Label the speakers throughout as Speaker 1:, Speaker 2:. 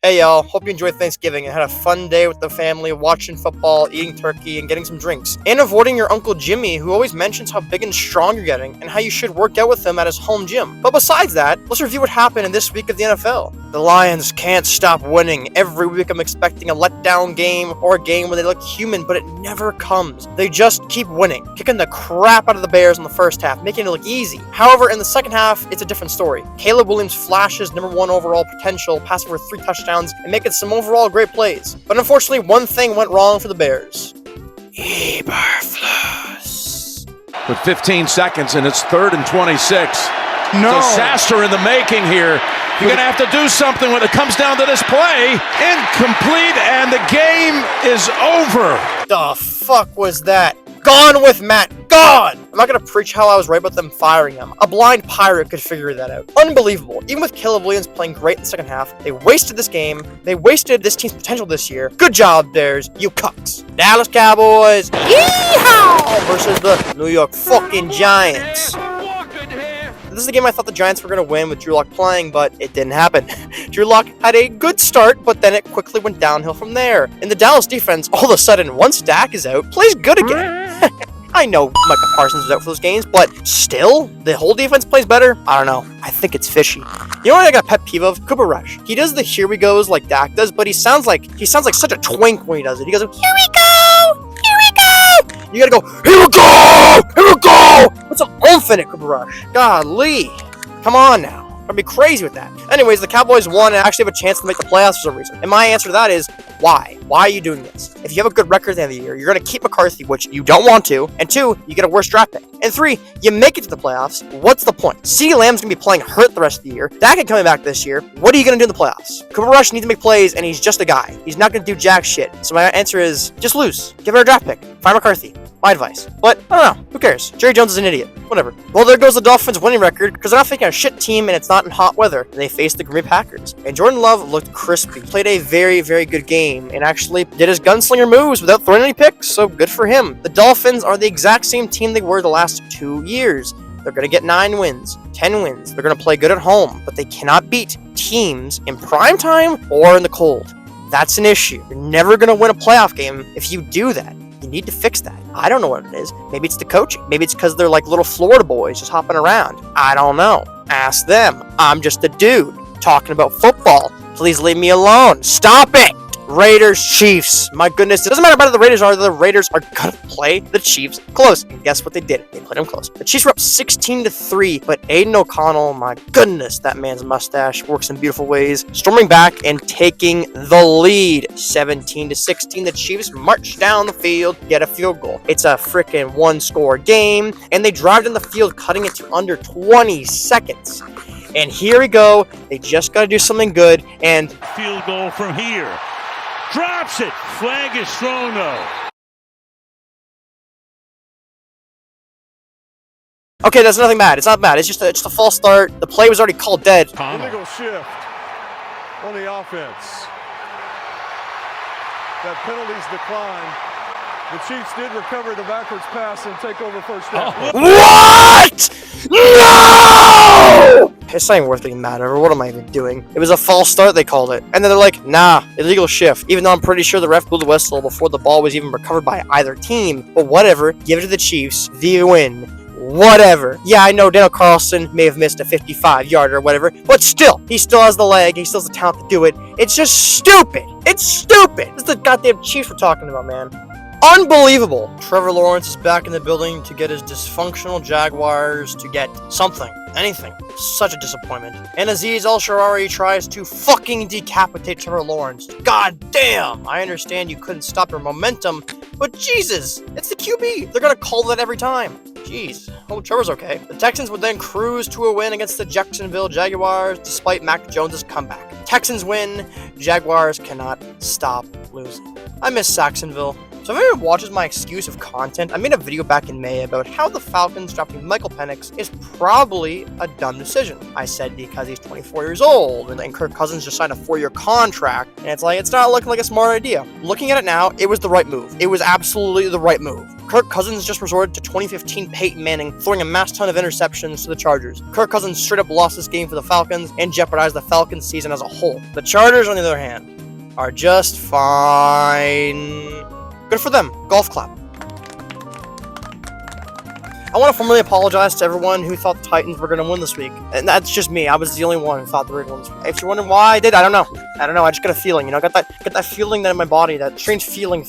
Speaker 1: Hey y'all, hope you enjoyed Thanksgiving and had a fun day with the family, watching football, eating turkey, and getting some drinks. And avoiding your Uncle Jimmy, who always mentions how big and strong you're getting, and how you should work out with him at his home gym. But besides that, let's review what happened in this week of the NFL. The Lions can't stop winning. Every week I'm expecting a letdown game, or a game where they look human, but it never comes. They just keep winning, kicking the crap out of the Bears in the first half, making it look easy. However, in the second half, it's a different story. Caleb Williams flashes #1 overall potential, passing for 3 touchdowns, and making some overall great plays. But unfortunately, one thing went wrong for the Bears. Eberflus.
Speaker 2: With 15 seconds, and it's 3rd and 26.
Speaker 3: No.
Speaker 2: Disaster in the making here. You're going to have to do something when it comes down to this play. Incomplete, and the game is over.
Speaker 1: The fuck was that? Gone with Matt. Gone! I'm not going to preach how I was right about them firing him. A blind pirate could figure that out. Unbelievable. Even with Caleb Williams playing great in the second half, they wasted this game. They wasted this team's potential this year. Good job, Bears. You cucks. Dallas Cowboys. Yeehaw! Versus the New York fucking Giants. This is the game I thought the Giants were going to win with Drew Lock playing, but it didn't happen. Drew Lock had a good start, but then it quickly went downhill from there. In the Dallas defense, all of a sudden, once Dak is out, plays good again. I know Micah Parsons was out for those games, but still, the whole defense plays better? I don't know. I think it's fishy. You know what I got a pet peeve of? Cooper Rush. He does the here we goes like Dak does, but he sounds like such a twink when he does it. He goes, here we go! Here we go! You gotta go, here we go! Here we go! Put some oomph in it, Cooper Rush. Golly. Come on now. I'd be crazy with that. Anyways, the Cowboys won and actually have a chance to make the playoffs for some reason. And my answer to that is, why? Why are you doing this? If you have a good record at the end of the year, you're going to keep McCarthy, which you don't want to. And 2, you get a worse draft pick. And 3, you make it to the playoffs. What's the point? CeeDee Lamb's going to be playing hurt the rest of the year. Dak is coming back this year. What are you going to do in the playoffs? Cooper Rush needs to make plays, and he's just a guy. He's not going to do jack shit. So my answer is, just lose. Give her a draft pick. Fire McCarthy. My advice. But, I don't know. Who cares? Jerry Jones is an idiot. Whatever. Well, there goes the Dolphins' winning record, because they're not facing a shit team and it's not in hot weather. And they faced the Green Bay Packers. And Jordan Love looked crispy. Played a very, very good game, and actually did his gunslinger moves without throwing any picks, so good for him. The Dolphins are the exact same team they were the last 2 years. They're going to get 9 wins, 10 wins. They're going to play good at home, but they cannot beat teams in prime time or in the cold. That's an issue. You're never going to win a playoff game if you do that. You need to fix that. I don't know what it is. Maybe it's the coaching. Maybe it's because they're like little Florida boys just hopping around. I don't know. Ask them. I'm just a dude talking about football. Please leave me alone. Stop it! Raiders, Chiefs. My goodness, it doesn't matter about the Raiders are. The Raiders are going to play the Chiefs close. And guess what they did? They played them close. The Chiefs were up 16-3, but Aiden O'Connell, my goodness, that man's mustache works in beautiful ways. Storming back and taking the lead. 17-16, the Chiefs march down the field, get a field goal. It's a freaking 1-score game, and they drive down the field, cutting it to under 20 seconds. And here we go. They just got to do something good, and
Speaker 4: field goal from here. Drops it. Flag is thrown though.
Speaker 1: Okay, that's nothing bad. It's not bad. It's just a false start. The play was already called dead.
Speaker 3: Illegal shift on the offense. That penalty's declined. The Chiefs did recover the backwards pass and take over first down.
Speaker 1: What? No! It's not even worth getting mad over. What am I even doing? It was a false start, they called it. And then they're like, nah, illegal shift. Even though I'm pretty sure the ref blew the whistle before the ball was even recovered by either team. But whatever. Give it to the Chiefs. The win. Whatever. Yeah, I know Daniel Carlson may have missed a 55-yarder or whatever, but still, he still has the leg, he still has the talent to do it. It's just stupid. It's stupid. This is the goddamn Chiefs we're talking about, man. Unbelievable. Trevor Lawrence is back in the building to get his dysfunctional Jaguars to get something. Anything. Such a disappointment. And Azeez Al-Sharawi tries to fucking decapitate Trevor Lawrence. God damn! I understand you couldn't stop your momentum, but Jesus! It's the QB! They're gonna call that every time. Jeez. Oh, Trevor's okay. The Texans would then cruise to a win against the Jacksonville Jaguars despite Mac Jones' comeback. Texans win. Jaguars cannot stop losing. I miss Saxonville. So if anyone watches my exclusive content, I made a video back in May about how the Falcons drafting Michael Penix is probably a dumb decision. I said because he's 24 years old, and Kirk Cousins just signed a 4-year contract, and it's not looking like a smart idea. Looking at it now, it was the right move. It was absolutely the right move. Kirk Cousins just resorted to 2015 Peyton Manning, throwing a mass ton of interceptions to the Chargers. Kirk Cousins straight up lost this game for the Falcons and jeopardized the Falcons season as a whole. The Chargers, on the other hand, are just fine. Good for them. Golf clap. I want to formally apologize to everyone who thought the Titans were going to win this week. And that's just me. I was the only one who thought they were going to win this week. If you're wondering why I did, I don't know. I just got a feeling, got that feeling that in my body, that strange feeling.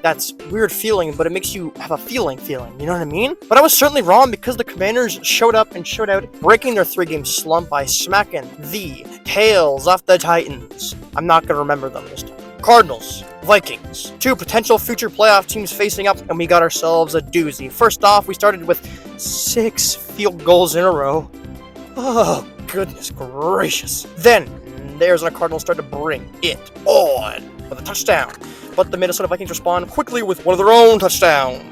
Speaker 1: That's weird feeling, but it makes you have a feeling, you know what I mean? But I was certainly wrong because the Commanders showed up and showed out, breaking their 3-game slump by smacking the tails off the Titans. I'm not going to remember them this time. Cardinals, Vikings, 2 potential future playoff teams facing up, and we got ourselves a doozy. First off, we started with 6 field goals in a row. Oh, goodness gracious. Then, the Arizona Cardinals started to bring it on with a touchdown, but the Minnesota Vikings respond quickly with one of their own touchdowns.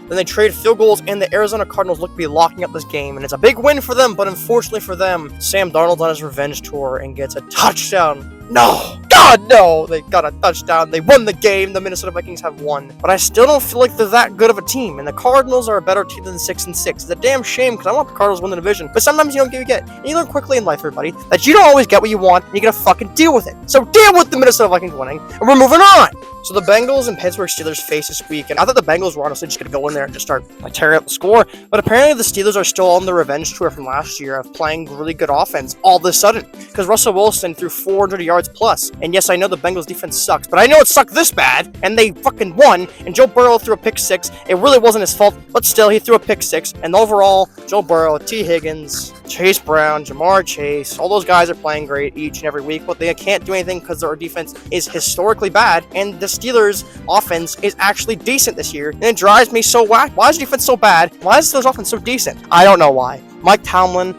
Speaker 1: Then they trade field goals, and the Arizona Cardinals look to be locking up this game, and it's a big win for them, but unfortunately for them, Sam Darnold's on his revenge tour and gets a touchdown. No! God, no! They got a touchdown. They won the game. The Minnesota Vikings have won. But I still don't feel like they're that good of a team, and the Cardinals are a better team than 6-6. It's a damn shame, because I want the Cardinals to win the division, but sometimes you don't get what you get. And you learn quickly in life, everybody, that you don't always get what you want, and you gotta fucking deal with it. So deal with the Minnesota Vikings winning, and we're moving on! So the Bengals and Pittsburgh Steelers face this week, and I thought the Bengals were honestly just going to go in there and just start tearing up the score, but apparently the Steelers are still on the revenge tour from last year of playing really good offense all of a sudden, because Russell Wilson threw 400 yards plus, and yes, I know the Bengals defense sucks, but I know it sucked this bad, and they fucking won, and Joe Burrow threw a pick 6. It really wasn't his fault, but still, he threw a pick 6, and overall, Joe Burrow, T. Higgins, Chase Brown, Jamar Chase, all those guys are playing great each and every week, but they can't do anything because their defense is historically bad, and the Steelers' offense is actually decent this year, and it drives me so whack. Why is defense so bad? Why is the Steelers' offense so decent? I don't know why. Mike Tomlin,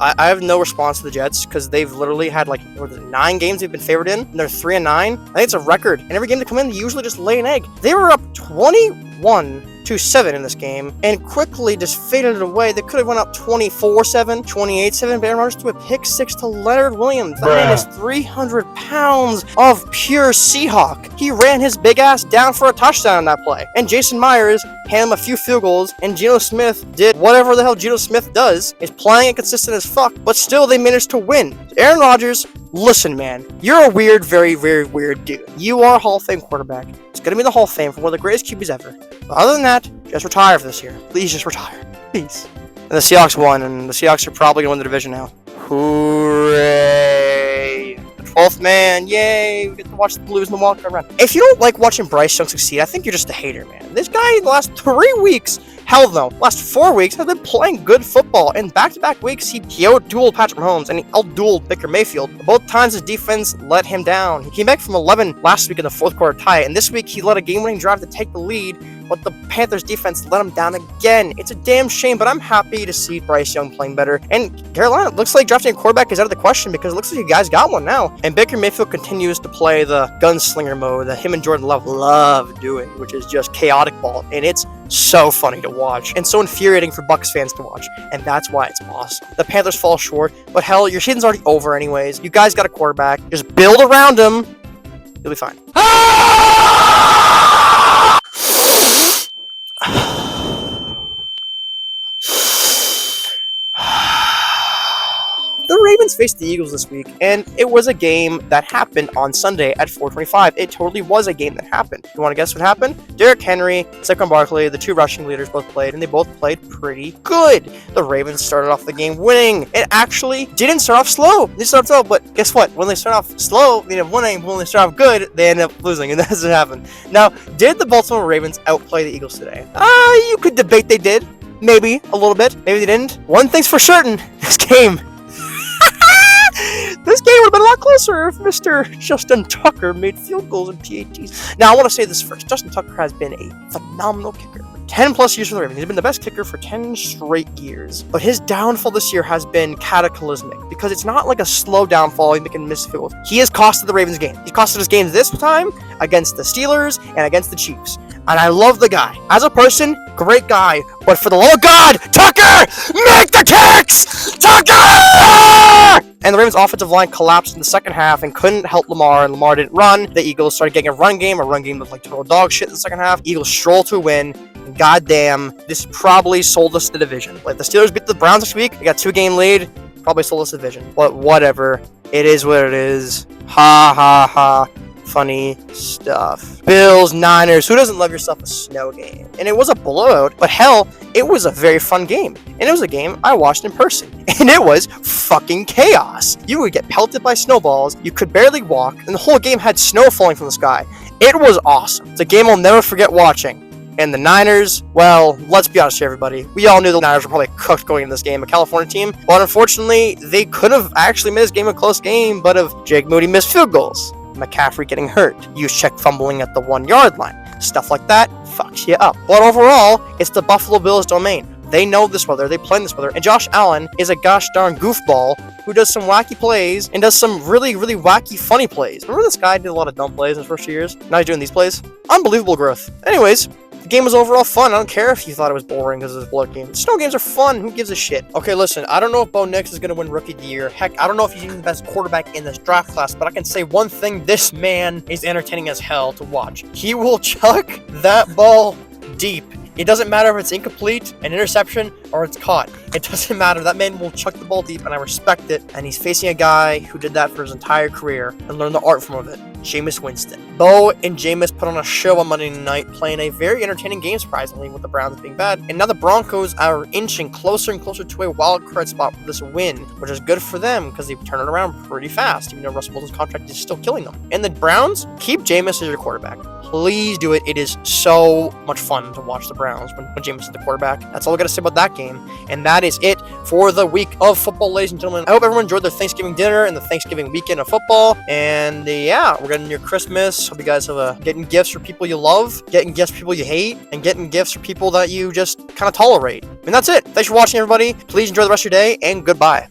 Speaker 1: I have no response to the Jets because they've literally had 9 games they've been favored in, and they're 3-9. I think it's a record, and every game they come in, they usually just lay an egg. They were up 21-7 in this game, and quickly just faded it away. They could have went up 24-7, 28-7, but Aaron Rodgers threw a pick 6 to Leonard Williams. That man is 300 pounds of pure Seahawk. He ran his big ass down for a touchdown on that play. And Jason Myers handed him a few field goals, and Geno Smith did whatever the hell Geno Smith does, is playing inconsistent as fuck, but still they managed to win. Aaron Rodgers, listen, man, you're a weird, very, very weird dude. You are a Hall of Fame quarterback. It's going to be in the Hall of Fame for one of the greatest QBs ever. But other than that, just retire for this year. Please just retire. Please. And the Seahawks won, and the Seahawks are probably going to win the division now. Hooray. The 12th man. Yay. We get to watch the Blues in the walk around. If you don't like watching Bryce Young succeed, I think you're just a hater, man. This guy in the last 3 weeks, hell no, last 4 weeks, has been playing good football. In back-to-back weeks, he out-dueled Patrick Mahomes, and he out-dueled Baker Mayfield. Both times his defense let him down. He came back from 11 last week in the 4th quarter tie, and this week he led a game-winning drive to take the lead, but the Panthers defense let him down again. It's a damn shame, but I'm happy to see Bryce Young playing better. And Carolina, looks like drafting a quarterback is out of the question because it looks like you guys got one now. And Baker Mayfield continues to play the gunslinger mode that him and Jordan Love love doing, which is just chaotic ball. And it's so funny to watch and so infuriating for Bucs fans to watch. And that's why it's awesome. The Panthers fall short, but hell, your season's already over anyways. You guys got a quarterback. Just build around him. You'll be fine. The Ravens faced the Eagles this week, and it was a game that happened on Sunday at 4:25. It totally was a game that happened. You want to guess what happened? Derrick Henry, Saquon Barkley, the 2 rushing leaders both played, and they both played pretty good. The Ravens started off the game winning. It actually didn't start off slow. They started slow, but guess what? When they start off slow, they end up winning. When they start off good, they end up losing, and that's what happened. Now, did the Baltimore Ravens outplay the Eagles today? You could debate they did. Maybe a little bit. Maybe they didn't. One thing's for certain. This game would have been a lot closer if Mr. Justin Tucker made field goals and PATs. Now, I want to say this first. Justin Tucker has been a phenomenal kicker for 10 plus years for the Ravens. He's been the best kicker for 10 straight years. But his downfall this year has been cataclysmic because it's not like a slow downfall he's making missed field goals. He has costed the Ravens game. He costed us games this time against the Steelers and against the Chiefs. And I love the guy. As a person, great guy. But for the love of God, Tucker, make the kicks! Tucker! And the Ravens' offensive line collapsed in the second half and couldn't help Lamar, and Lamar didn't run. The Eagles started getting a run game looked like total dog shit in the second half. Eagles stroll to a win. And goddamn, this probably sold us the division. Like, the Steelers beat the Browns this week. They got 2-game lead. Probably sold us the division. But whatever. It is what it is. Ha ha ha. Funny stuff. Bills, Niners. Who doesn't love yourself a snow game? And it was a blowout, but hell, it was a very fun game. And it was a game I watched in person. And it was fucking chaos. You would get pelted by snowballs, you could barely walk, and the whole game had snow falling from the sky. It was awesome. It's a game I'll never forget watching. And the Niners, well, let's be honest here, everybody. We all knew the Niners were probably cooked going into this game, a California team. But unfortunately, they could have actually made this game a close game, but if Jake Moody missed field goals, McCaffrey getting hurt, Juszczyk fumbling at the 1-yard line, stuff like that fucks you up. But overall, it's the Buffalo Bills' domain. They know this weather, they play in this weather, and Josh Allen is a gosh darn goofball who does some wacky plays and does some really, really wacky, funny plays. Remember this guy did a lot of dumb plays in his first 2 years? Now he's doing these plays. Unbelievable growth. Anyways, the game was overall fun. I don't care if you thought it was boring because it was a blood game. Snow games are fun. Who gives a shit? Okay, listen, I don't know if Bo Nix is going to win Rookie of the Year. Heck, I don't know if he's even the best quarterback in this draft class, but I can say one thing. This man is entertaining as hell to watch. He will chuck that ball deep. It doesn't matter if it's incomplete, an interception, or it's caught. It doesn't matter. That man will chuck the ball deep, and I respect it. And he's facing a guy who did that for his entire career and learned the art form of it. Jameis Winston. Bo and Jameis put on a show on Monday night, playing a very entertaining game, surprisingly, with the Browns being bad. And now the Broncos are inching closer and closer to a wild card spot for this win, which is good for them because they've turned it around pretty fast, even though Russell Wilson's contract is still killing them. And the Browns, keep Jameis as your quarterback. Please do it. It is so much fun to watch the Browns when Jameis is the quarterback. That's all I got to say about that game. And that is it for the week of football, ladies and gentlemen. I hope everyone enjoyed their Thanksgiving dinner and the Thanksgiving weekend of football. And yeah, we're getting near Christmas. Hope you guys have getting gifts for people you love, getting gifts for people you hate, and getting gifts for people that you just kind of tolerate. And that's it. Thanks for watching, everybody. Please enjoy the rest of your day, and goodbye.